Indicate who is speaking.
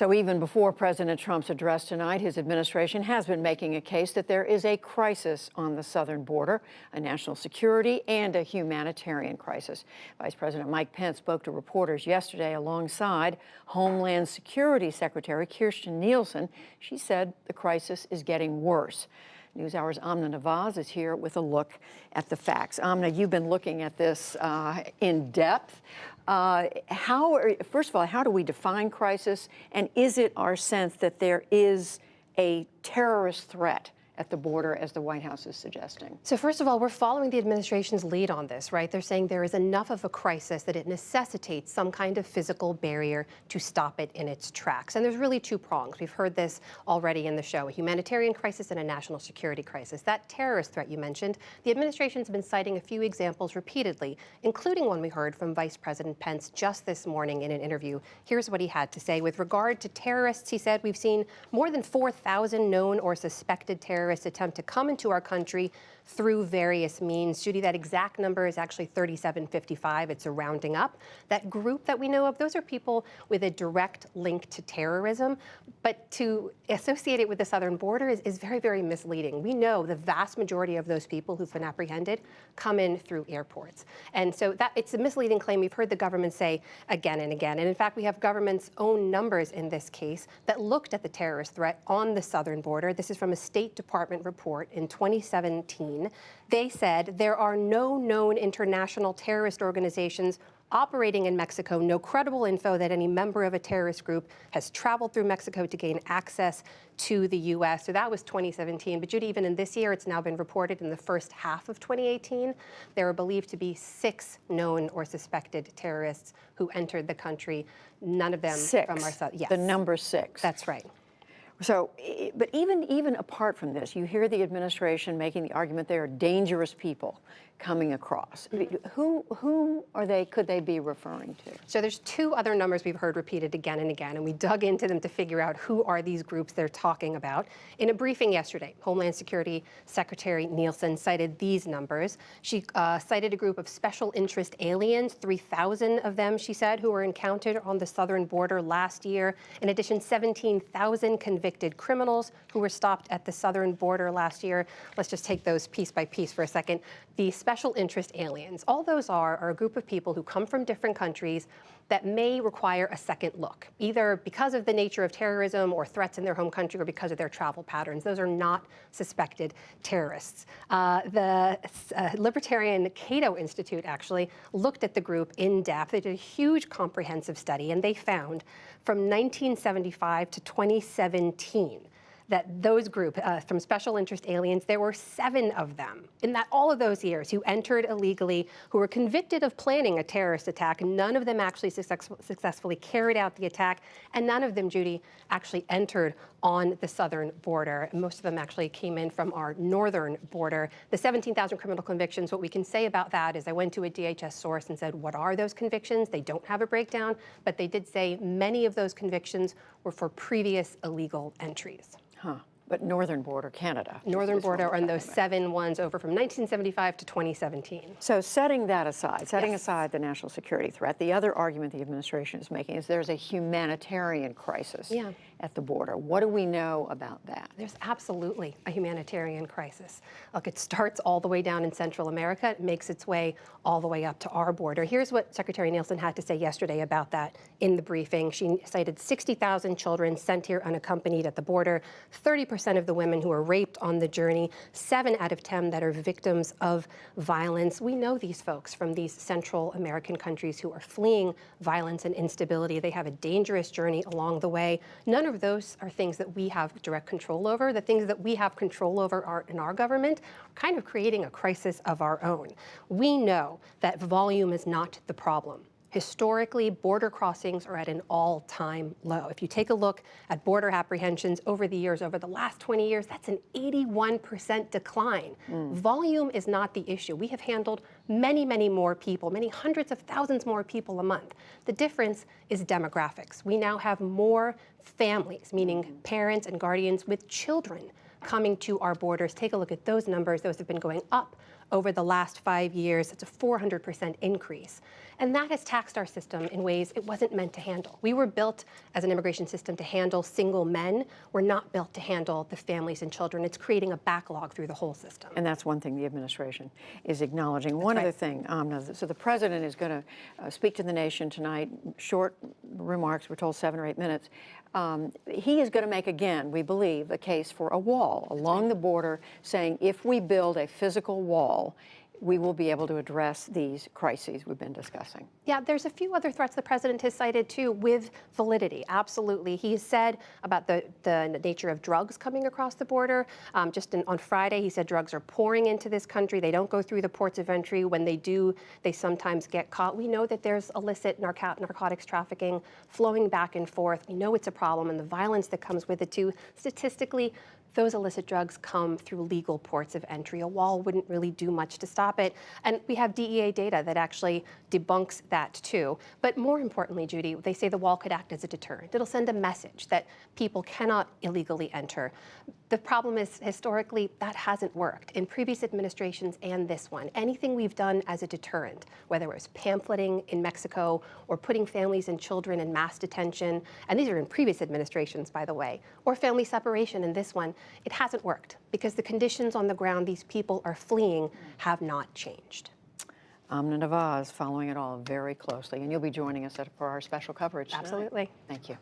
Speaker 1: So even before President Trump's address tonight, his administration has been making a case that there is a crisis on the southern border, a national security and a humanitarian crisis. Vice President Mike Pence spoke to reporters yesterday alongside Homeland Security Secretary Kirstjen Nielsen. She said the crisis is getting worse. NewsHour's Amna Nawaz is here with a look at the facts. Amna, you've been looking at this in depth. First of all, how do we define crisis? And is it our sense that there is a terrorist threat at the border, as the White House is suggesting?
Speaker 2: So first of all, we're following the administration's lead on this, right? They're saying there is enough of a crisis that it necessitates some kind of physical barrier to stop it in its tracks. And there's really two prongs. We've heard this already in the show, a humanitarian crisis and a national security crisis. That terrorist threat you mentioned, the administration's been citing a few examples repeatedly, including one we heard from Vice President Pence just this morning in an interview. Here's what he had to say. With regard to terrorists, he said, we've seen more than 4,000 known or suspected terrorists attempt to come into our country through various means. Judy, that exact number is actually 3,755. It's a rounding up. That group that we know of, those are people with a direct link to terrorism. But to associate it with the southern border is very, very misleading. We know the vast majority of those people who've been apprehended come in through airports. And so that it's a misleading claim we've heard the government say again and again. And in fact, we have government's own numbers in this case that looked at the terrorist threat on the southern border. This is from a State Department report in 2017. They said there are no known international terrorist organizations operating in Mexico, no credible info that any member of a terrorist group has traveled through Mexico to gain access to the U.S. So that was 2017. But Judy, even in this year, it's now been reported in the first half of 2018, there are believed to be 6 known or suspected terrorists who entered the country. None of them from our south. Yes.
Speaker 1: The number 6.
Speaker 2: That's right.
Speaker 1: So, but even apart from this, you hear the administration making the argument there are dangerous people coming across. Whom are they? Could they be referring to?
Speaker 2: So there's 2 other numbers we've heard repeated again and again, and we dug into them to figure out who are these groups they're talking about. In a briefing yesterday, Homeland Security Secretary Nielsen cited these numbers. She cited a group of special interest aliens, 3,000 of them, she said, who were encountered on the southern border last year. In addition, 17,000 convicted criminals who were stopped at the southern border last year. Let's just take those piece by piece for a second. The special interest aliens, all those are a group of people who come from different countries that may require a second look, either because of the nature of terrorism or threats in their home country or because of their travel patterns. Those are not suspected terrorists. The Libertarian Cato Institute actually looked at the group in depth. They did a huge comprehensive study, and they found from 1975 to 2017 that those groups from special interest aliens, there were 7 of them in all of those years who entered illegally, who were convicted of planning a terrorist attack. None of them actually successfully carried out the attack, and none of them, Judy, actually entered on the southern border. Most of them actually came in from our northern border. The 17,000 criminal convictions, what we can say about that is I went to a DHS source and said, what are those convictions? They don't have a breakdown, but they did say many of those convictions were for previous illegal entries.
Speaker 1: Huh. But northern border, Canada.
Speaker 2: Northern border are those 7 ones over from 1975 to 2017.
Speaker 1: So setting that aside, aside the national security threat, the other argument the administration is making is there's a humanitarian crisis at the border. What do we know about that?
Speaker 2: There's absolutely a humanitarian crisis. Look, it starts all the way down in Central America. It makes its way all the way up to our border. Here's what Secretary Nielsen had to say yesterday about that in the briefing. She cited 60,000 children sent here unaccompanied at the border, 30% of the women who are raped on the journey, 7 out of 10 that are victims of violence. We know these folks from these Central American countries who are fleeing violence and instability. They have a dangerous journey along the way. None of those are things that we have direct control over. The things that we have control over are in our government, kind of creating a crisis of our own. We know that volume is not the problem. Historically, border crossings are at an all-time low. If you take a look at border apprehensions over the years, over the last 20 years, that's an 81% decline. Volume is not the issue. We have handled many, many more people, many hundreds of thousands more people a month. The difference is demographics. We now have more families, meaning parents and guardians with children, coming to our borders. Take a look at those numbers. Those have been going up over the last 5 years. It's a 400% increase. And that has taxed our system in ways it wasn't meant to handle. We were built as an immigration system to handle single men. We're not built to handle the families and children. It's creating a backlog through the whole system.
Speaker 1: And that's one thing the administration is acknowledging. One other thing, Amna, so the president is going to speak to the nation tonight, short remarks, we're told 7 or 8 minutes. He is going to make, again, we believe, a case for a wall along the border, saying if we build a physical wall, we will be able to address these crises we've been discussing.
Speaker 2: Yeah, there's a few other threats the president has cited too with validity. Absolutely. He has said about the nature of drugs coming across the border. On Friday, he said drugs are pouring into this country. They don't go through the ports of entry. When they do, they sometimes get caught. We know that there's illicit narcotics trafficking flowing back and forth. We know it's a problem, and the violence that comes with it too. Statistically, those illicit drugs come through legal ports of entry. A wall wouldn't really do much to stop it. And we have DEA data that actually debunks that too. But more importantly, Judy, they say the wall could act as a deterrent. It'll send a message that people cannot illegally enter. The problem is, historically, that hasn't worked in previous administrations and this one. Anything we've done as a deterrent, whether it was pamphleting in Mexico or putting families and children in mass detention, and these are in previous administrations, by the way, or family separation in this one, it hasn't worked because the conditions on the ground these people are fleeing have not changed.
Speaker 1: Amna Nawaz following it all very closely, and you'll be joining us for our special coverage tonight.
Speaker 2: Absolutely.
Speaker 1: Thank you.